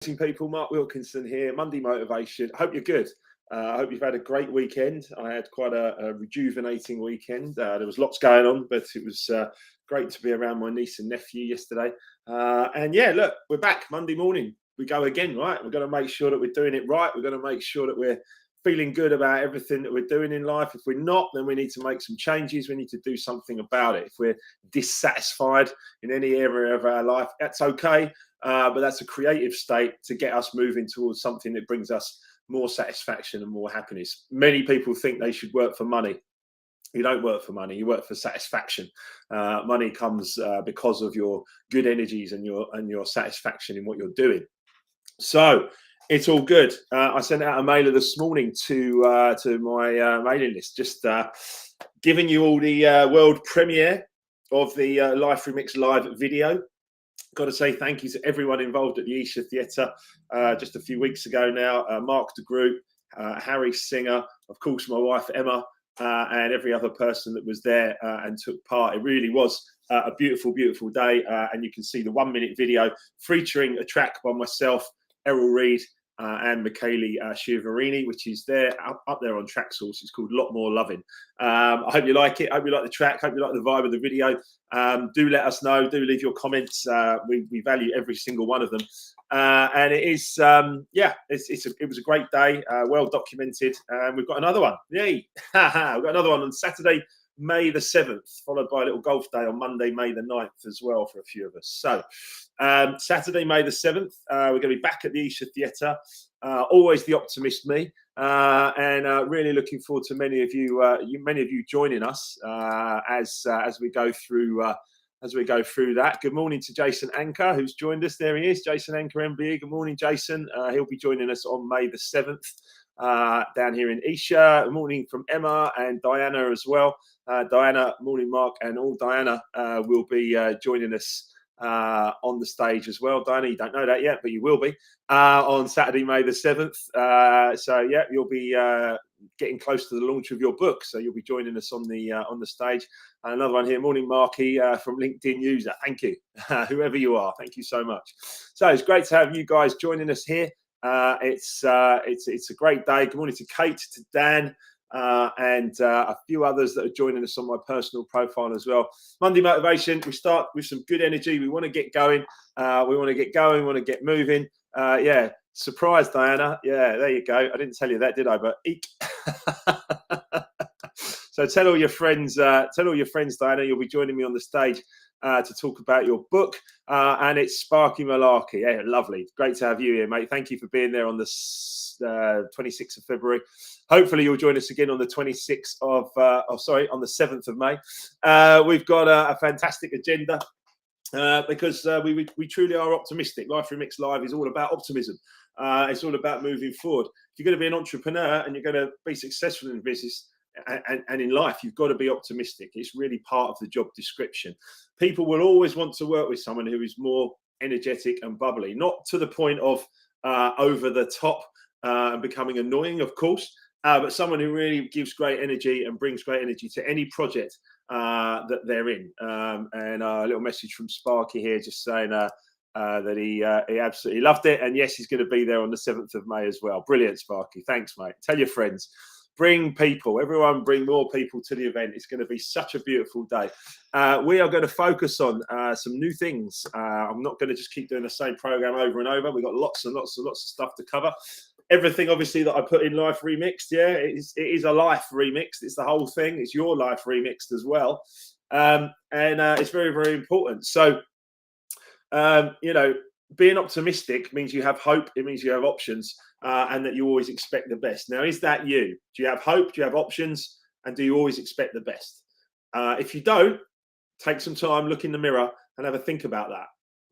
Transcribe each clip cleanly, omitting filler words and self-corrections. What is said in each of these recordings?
People, Mark Wilkinson here, Monday Motivation. Hope you're good. I hope you've had a great weekend. I had quite a rejuvenating weekend. There was lots going on, but it was great to be around my niece and nephew yesterday. And yeah, look, we're back Monday morning. We go again, right? We're going to make sure that we're doing it right. We're going to make sure that we're feeling good about everything that we're doing in life. If we're not, then we need to make some changes. We need to do something about it. If we're dissatisfied in any area of our life, that's okay. But that's a creative state to get us moving towards something that brings us more satisfaction and more happiness. Many people think they should work for money. You don't work for money, you work for satisfaction. Money comes because of your good energies and your satisfaction in what you're doing. So it's all good. I sent out a mailer this morning to my mailing list, just giving you all the world premiere of the Life Remix live video. Got to say thank you to everyone involved at the Isha Theatre just a few weeks ago now. Mark the group, Harry Singer, of course, my wife Emma, and every other person that was there and took part. It really was a beautiful, beautiful day. And you can see the 1-minute video featuring a track by myself, Errol Reed, and Michele Schiavarini, which is there up there on Tracksource. It's called Lot More Loving. I hope you like it. I hope you like the track. I hope you like the vibe of the video. Do let us know. Do leave your comments. We value every single one of them. And it is, it was a great day, well documented. And we've got another one. Yay! We've got another one on Saturday, May the 7th, followed by a little golf day on Monday, May the 9th as well for a few of us. So Saturday, May the 7th, we're going to be back at the Isha Theatre. Always the optimist me, and really looking forward to many of you joining us as we go through that. Good morning to Jason Anker, who's joined us. There he is, Jason Anker MBE. Good morning, Jason. He'll be joining us on May the 7th down here in Isha. Good morning from Emma and Diana as well. Diana, morning, Mark, and all Diana will be joining us on the stage as well. Diana, you don't know that yet, but you will be on Saturday, May the 7th. So yeah, you'll be getting close to the launch of your book, so you'll be joining us on the stage. And another one here, morning, Marky from LinkedIn User. Thank you, whoever you are. Thank you so much. So it's great to have you guys joining us here. It's a great day. Good morning to Kate, to Dan, and a few others that are joining us on my personal profile as well. Monday Motivation, we start with some good energy. We want to get going. We want to get moving. Yeah, surprise, Diana. Yeah, there you go. I didn't tell you that, did I? But eek. So tell all your friends, Diana, you'll be joining me on the stage to talk about your book, and it's Sparky Malarkey. Yeah, lovely. Great to have you here, mate. Thank you for being there on the 26th of February. Hopefully you'll join us again on the 26th of, on the 7th of May. We've got a fantastic agenda because we truly are optimistic. Life Remix Live is all about optimism. It's all about moving forward. If you're going to be an entrepreneur and you're going to be successful in business and in life, you've got to be optimistic. It's really part of the job description. People will always want to work with someone who is more energetic and bubbly, not to the point of over the top and becoming annoying, of course, but someone who really gives great energy and brings great energy to any project that they're in. And a little message from Sparky here, just saying that he absolutely loved it. And yes, he's going to be there on the 7th of May as well. Brilliant, Sparky. Thanks, mate. Tell your friends. Bring people. Everyone bring more people to the event. It's going to be such a beautiful day. We are going to focus on some new things. I'm not going to just keep doing the same program over and over. We've got lots and lots and lots of stuff to cover. Everything, obviously, that I put in Life Remixed, yeah, it is a life remixed. It's the whole thing. It's your life remixed as well. And it's very, very important. So, being optimistic means you have hope. It means you have options and that you always expect the best. Now, is that you? Do you have hope? Do you have options? And do you always expect the best? If you don't, take some time, look in the mirror and have a think about that.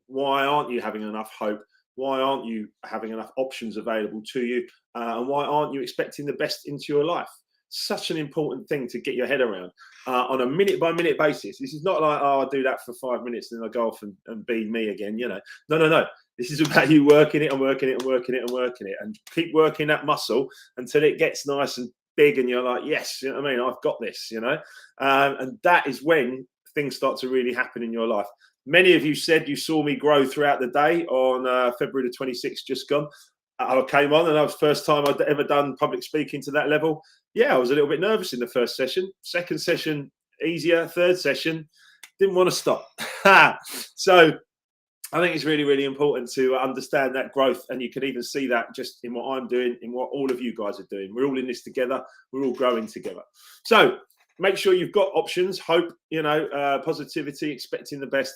Why aren't you having enough hope? Why aren't you having enough options available to you? And why aren't you expecting the best into your life? Such an important thing to get your head around on a minute-by-minute basis. This is not like, oh, I'll do that for 5 minutes and then I'll go off and be me again, No. This is about you working it and working it and working it and working it, and keep working that muscle until it gets nice and big and you're like, yes, you know what I mean? I've got this, and that is when things start to really happen in your life. Many of you said you saw me grow throughout the day on February the 26th, just gone. I came on and that was the first time I'd ever done public speaking to that level. Yeah, I was a little bit nervous in the first session. Second session, easier. Third session, didn't want to stop. So I think it's really, really important to understand that growth. And you can even see that just in what I'm doing, in what all of you guys are doing. We're all in this together. We're all growing together. So make sure you've got options, hope, positivity, expecting the best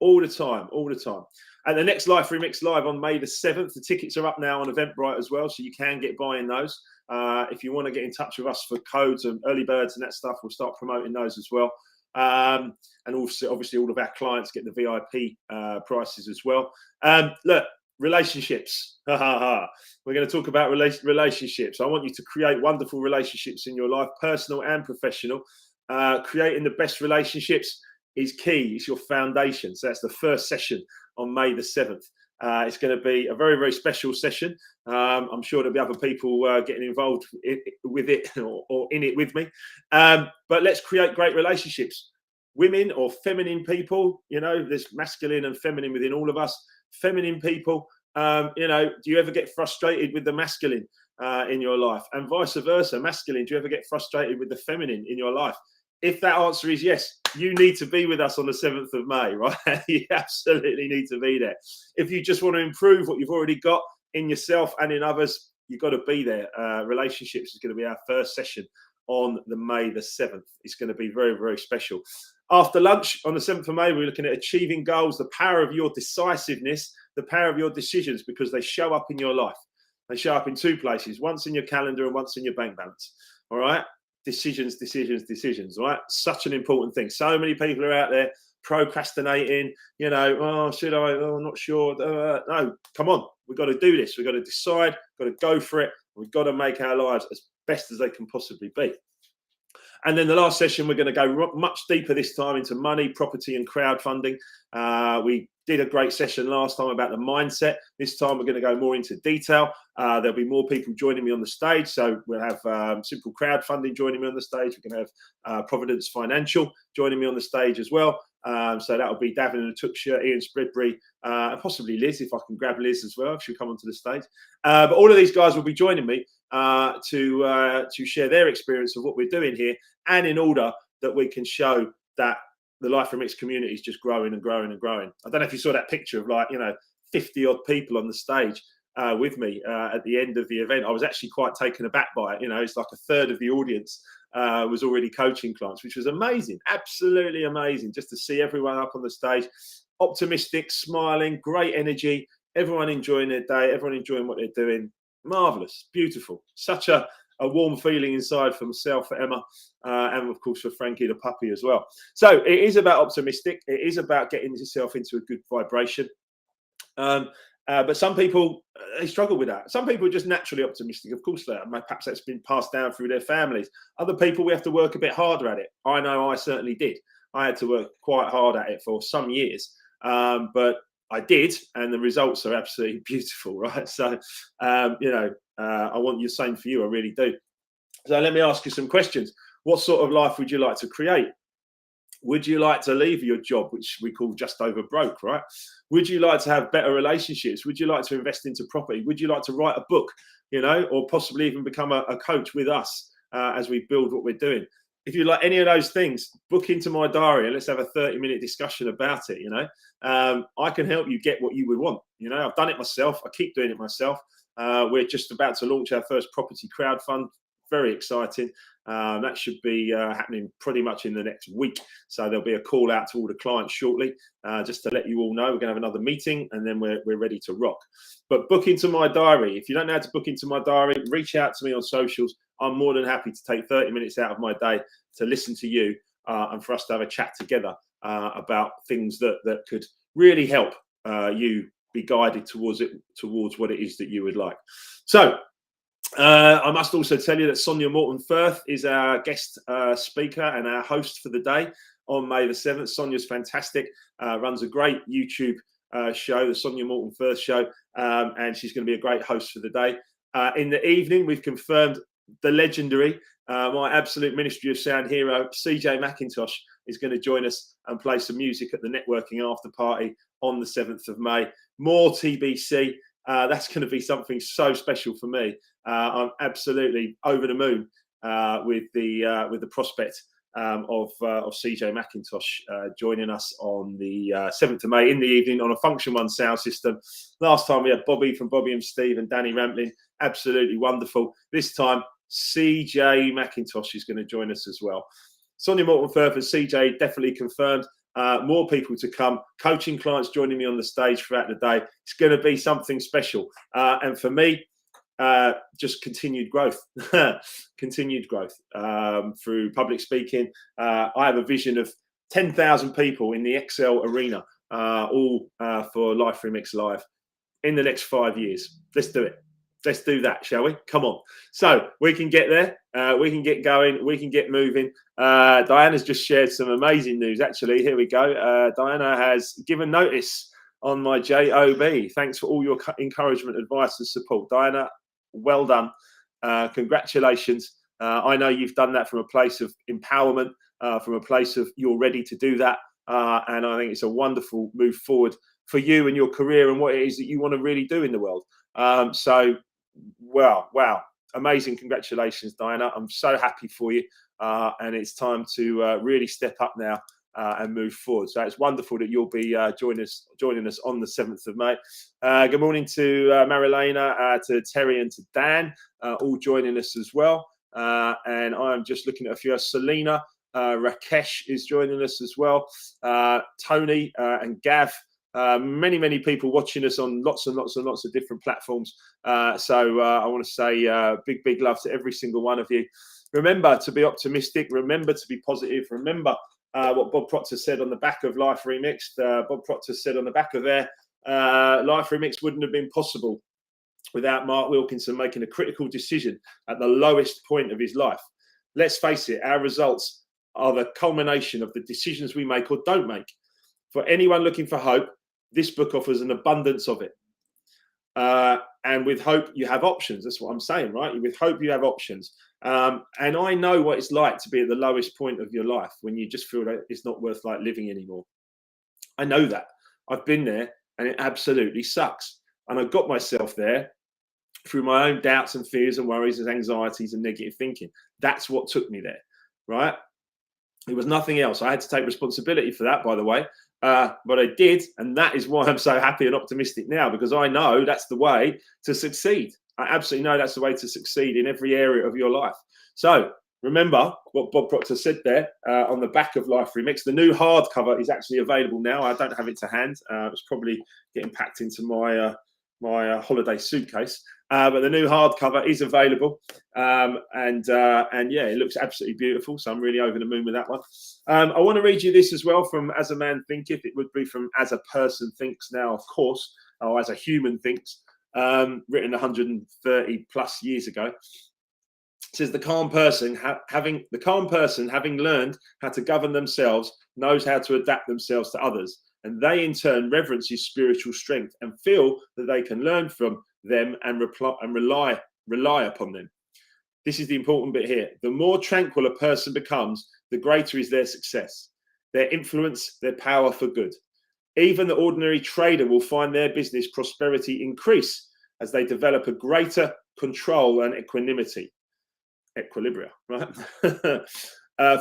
all the time, all the time. And the next Life Remix Live on May the 7th. The tickets are up now on Eventbrite as well, so you can get buying those. If you want to get in touch with us for codes and early birds and that stuff, we'll start promoting those as well. And also, obviously, all of our clients get the VIP prices as well. Look, relationships. We're going to talk about relationships. I want you to create wonderful relationships in your life, personal and professional. Creating the best relationships is key. It's your foundation. So that's the first session on May the 7th. It's going to be a very, very special session. I'm sure there'll be other people getting involved with it or in it with me. But let's create great relationships. Women or feminine people, there's masculine and feminine within all of us. Feminine people, do you ever get frustrated with the masculine in your life? And vice versa, masculine, do you ever get frustrated with the feminine in your life? If that answer is yes, you need to be with us on the 7th of May, right? You absolutely need to be there. If you just want to improve what you've already got in yourself and in others, you've got to be there. Relationships is going to be our first session on the May the 7th. It's going to be very, very special. After lunch on the 7th of May, we're looking at achieving goals, the power of your decisiveness, the power of your decisions, because they show up in your life. They show up in two places, once in your calendar and once in your bank balance. All right? Decisions, right? Such an important thing. So many people are out there procrastinating, oh, should I? Oh, I'm not sure. No, come on. We've got to do this. We've got to decide, got to go for it. We've got to make our lives as best as they can possibly be. And then the last session, we're going to go much deeper this time into money, property and crowdfunding. We did a great session last time about the mindset. This time, we're going to go more into detail. There'll be more people joining me on the stage. So we'll have Simple Crowdfunding joining me on the stage. We're going to have Providence Financial joining me on the stage as well. So that'll be Davin and Tuksha, Ian Spreadbury, and possibly Liz, if I can grab Liz as well. She'll come onto the stage. But all of these guys will be joining me to share their experience of what we're doing here, and in order that we can show that the Life Remix community is just growing and growing and growing. I don't know if you saw that picture of 50 odd people on the stage with me at the end of the event. I was actually quite taken aback by it. It's like a third of the audience was already coaching clients, which was amazing, absolutely amazing, just to see everyone up on the stage, optimistic, smiling, great energy, everyone enjoying their day, everyone enjoying what they're doing. Marvelous, beautiful, such a warm feeling inside for myself, for Emma, and of course for Frankie the puppy as well. So it is about optimistic. It is about getting yourself into a good vibration. But some people, they struggle with that. Some people are just naturally optimistic. Of course they are. Perhaps that's been passed down through their families. Other people, we have to work a bit harder at it. I know I certainly did. I had to work quite hard at it for some years. But I did, and the results are absolutely beautiful, right? So, I want the same for you. I really do. So let me ask you some questions. What sort of life would you like to create? Would you like to leave your job, which we call just over broke, right? Would you like to have better relationships? Would you like to invest into property? Would you like to write a book, or possibly even become a coach with us as we build what we're doing? If you like any of those things, book into my diary and let's have a 30-minute discussion about it. I can help you get what you would want. I've done it myself. I keep doing it myself. We're just about to launch our first property crowdfund. Very exciting. That should be happening pretty much in the next week. So there'll be a call out to all the clients shortly, just to let you all know. We're going to have another meeting and then we're ready to rock. But book into my diary. If you don't know how to book into my diary, reach out to me on socials. I'm more than happy to take 30 minutes out of my day to listen to you and for us to have a chat together about things that could really help you be guided towards what it is that you would like. So I must also tell you that Sonia Morton-Firth is our guest speaker and our host for the day on May the 7th. Sonia's fantastic, runs a great YouTube show, the Sonia Morton-Firth Show, and she's going to be a great host for the day. In the evening, we've confirmed the legendary, my absolute Ministry of Sound hero, CJ McIntosh, is going to join us and play some music at the networking after party on the 7th of May. More TBC. That's going to be something so special for me. I'm absolutely over the moon with the prospect of CJ McIntosh joining us on the 7th of May in the evening on a Function One sound system. Last time we had Bobby from Bobby and Steve and Danny Rampling. Absolutely wonderful. This time, CJ McIntosh is going to join us as well. Sonia Morton-Firth and CJ definitely confirmed. More people to come. Coaching clients joining me on the stage throughout the day. It's going to be something special. And for me, just continued growth, through public speaking. I have a vision of 10,000 people in the Excel arena, all for Life Remix Live in the next 5 years. Let's do it. Let's do that, shall we? Come on. So we can get there. We can get going. We can get moving. Diana's just shared some amazing news. Actually, here we go. Diana has given notice on my JOB. Thanks for all your encouragement, advice, and support, Diana. Well done. Congratulations. I know you've done that from a place of empowerment, from a place of you're ready to do that. And I think it's a wonderful move forward for you and your career and what it is that you want to really do in the world. So, wow. Amazing. Congratulations, Diana. I'm so happy for you. And it's time to really step up now and move forward. So it's wonderful that you'll be joining us on the 7th of May. Good morning to Marilena, to Terry and to Dan, all joining us as well. And I'm just looking at a few. Selena, Rakesh is joining us as well. Tony and Gav. Many people watching us on lots and lots of different platforms. So I want to say big love to every single one of you. Remember to be optimistic. Remember to be positive. Remember what Bob Proctor said on the back of Life Remixed. Bob Proctor said on the back of there, Life Remixed wouldn't have been possible without Mark Wilkinson making a critical decision at the lowest point of his life. Let's face it, our results are the culmination of the decisions we make or don't make. For anyone looking for hope, this book offers an abundance of it. And with hope, you have options. That's what I'm saying, right? With hope, you have options. And I know what it's like to be at the lowest point of your life when you just feel like it's not worth like living anymore. I know that. I've been there and it absolutely sucks. And I got myself there through my own doubts and fears and worries and anxieties and negative thinking. That's what took me there, right? It was nothing else. I had to take responsibility for that, by the way. But I did, and that is why I'm so happy and optimistic now, because I know that's the way to succeed. I absolutely know that's the way to succeed in every area of your life. So remember what Bob Proctor said there on the back of Life Remix. The new hardcover is actually available now. I don't have it to hand. It's probably getting packed into my holiday suitcase. But the new hardcover is available, and yeah, it looks absolutely beautiful. So I'm really over the moon with that one. I want to read you this as well from As a Man Thinketh. It would be from As a Person Thinks now, of course, or As a Human Thinks, written 130 plus years ago. It says the calm person having learned how to govern themselves knows how to adapt themselves to others, and they in turn reverence his spiritual strength and feel that they can learn from them and rely upon them. This is the important bit here. The more tranquil a person becomes, the greater is their success, their influence, their power for good. Even the ordinary trader will find their business prosperity increase as they develop a greater control and equilibria, right?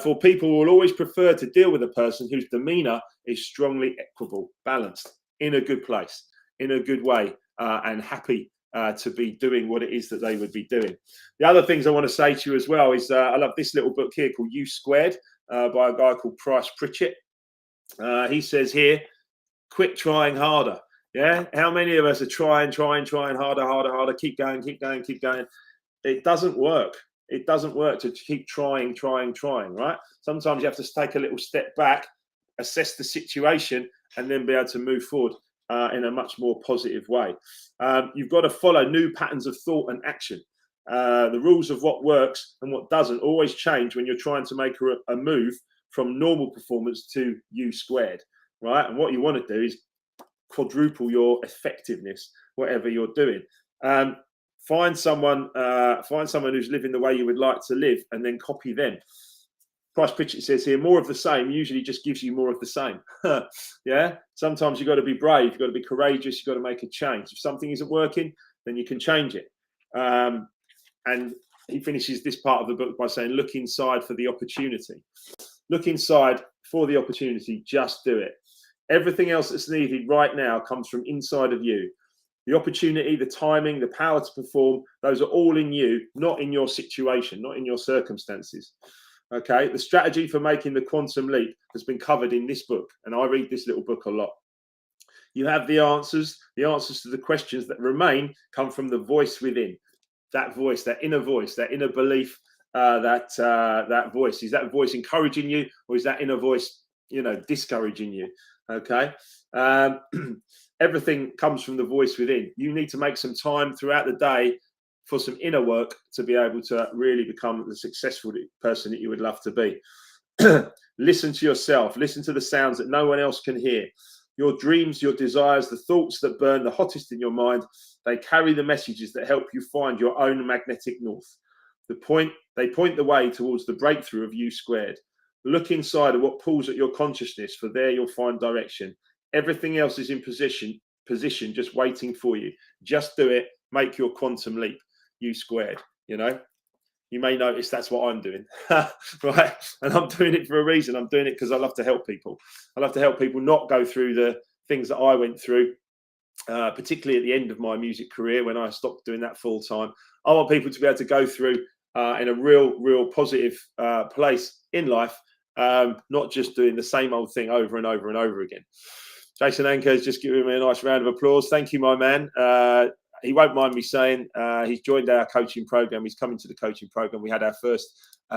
For people will always prefer to deal with a person whose demeanor is strongly equable, balanced, in a good place, in a good way, and happy to be doing what it is that they would be doing. The other things I want to say to you as well is I love this little book here called U Squared by a guy called Price Pritchett. He says here, quit trying harder. Yeah, how many of us are trying harder, keep going. It doesn't work. It doesn't work to keep trying, right? Sometimes you have to take a little step back, assess the situation, and then be able to move forward in a much more positive way. You've got to follow new patterns of thought and action. The rules of what works and what doesn't always change when you're trying to make a move from normal performance to U Squared, right? And what you want to do is quadruple your effectiveness, whatever you're doing. Find someone who's living the way you would like to live, and then copy them. Price Pritchett says here, more of the same usually just gives you more of the same. Yeah. Sometimes you've got to be brave. You've got to be courageous. You've got to make a change. If something isn't working, then you can change it. And he finishes this part of the book by saying, look inside for the opportunity. Look inside for the opportunity. Just do it. Everything else that's needed right now comes from inside of you. The opportunity, the timing, the power to perform, those are all in you, not in your situation, not in your circumstances. Okay, the strategy for making the quantum leap has been covered in this book, and I read this little book a lot. You have the answers to the questions that remain come from the voice within. That voice, that inner belief, that voice. Is that voice encouraging you, or is that inner voice, discouraging you? Okay. Everything comes from the voice within. You need to make some time throughout the day for some inner work to be able to really become the successful person that you would love to be. Listen to yourself. Listen to the sounds that no one else can hear. Your dreams, your desires, the thoughts that burn the hottest in your mind, they carry the messages that help you find your own magnetic north. They point the way towards the breakthrough of you squared. Look inside at what pulls at your consciousness, for there you'll find direction. Everything else is in position, just waiting for you. Just do it. Make your quantum leap. You squared. You may notice that's what I'm doing, right? And I'm doing it for a reason. I'm doing it because I love to help people. I love to help people not go through the things that I went through, particularly at the end of my music career when I stopped doing that full time. I want people to be able to go through in a real positive place in life, not just doing the same old thing over and over and over again. Jason Anker has just given me a nice round of applause. Thank you, my man. He won't mind me saying he's joined our coaching program. He's coming to the coaching program. We had our first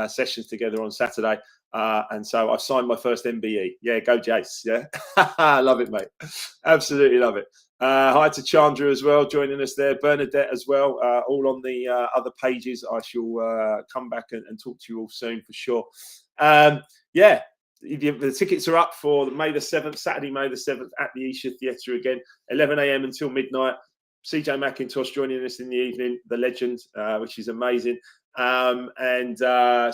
sessions together on Saturday. And so I signed my first MBE. Yeah, go Jace. Yeah, I love it, mate. Absolutely love it. Hi to Chandra as well, joining us there. Bernadette as well, all on the other pages. I shall come back and talk to you all soon for sure. Yeah. The tickets are up for May the 7th, Saturday, May the 7th at the Isha Theatre again, 11 a.m. until midnight. CJ McIntosh joining us in the evening, the legend, which is amazing. And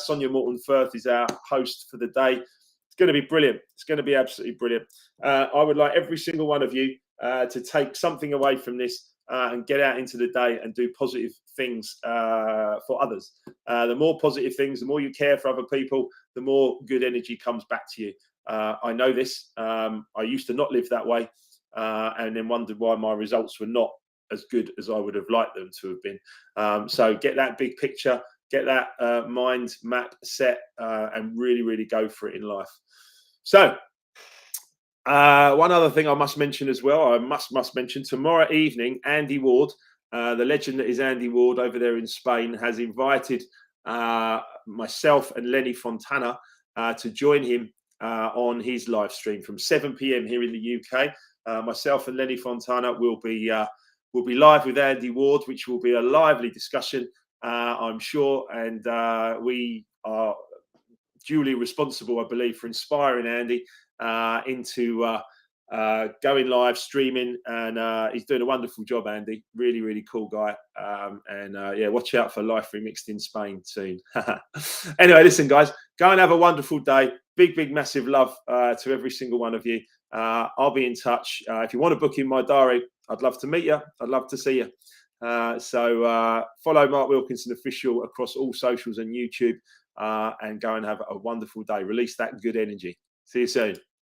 Sonia Morton Firth is our host for the day. It's going to be brilliant. It's going to be absolutely brilliant. I would like every single one of you to take something away from this and get out into the day and do positive things for others. The more positive things, the more you care for other people, the more good energy comes back to you. I know this. I used to not live that way and then wondered why my results were not as good as I would have liked them to have been. So get that big picture, get that mind map set and really go for it in life. So one other thing I must mention as well, I must mention tomorrow evening, Andy Ward, the legend that is Andy Ward over there in Spain, has invited myself and Lenny Fontana to join him on his live stream from 7 p.m. here in the UK. Myself and Lenny Fontana will be live with Andy Ward, which will be a lively discussion, I'm sure. And we are duly responsible, I believe, for inspiring Andy into going live, streaming, and he's doing a wonderful job, Andy. Really cool guy. Yeah, watch out for Life Remixed in Spain soon. Anyway, listen, guys, go and have a wonderful day. Big, massive love to every single one of you. I'll be in touch. If you want to book in my diary, I'd love to meet you. I'd love to see you. So follow Mark Wilkinson Official across all socials and YouTube, and go and have a wonderful day. Release that good energy. See you soon.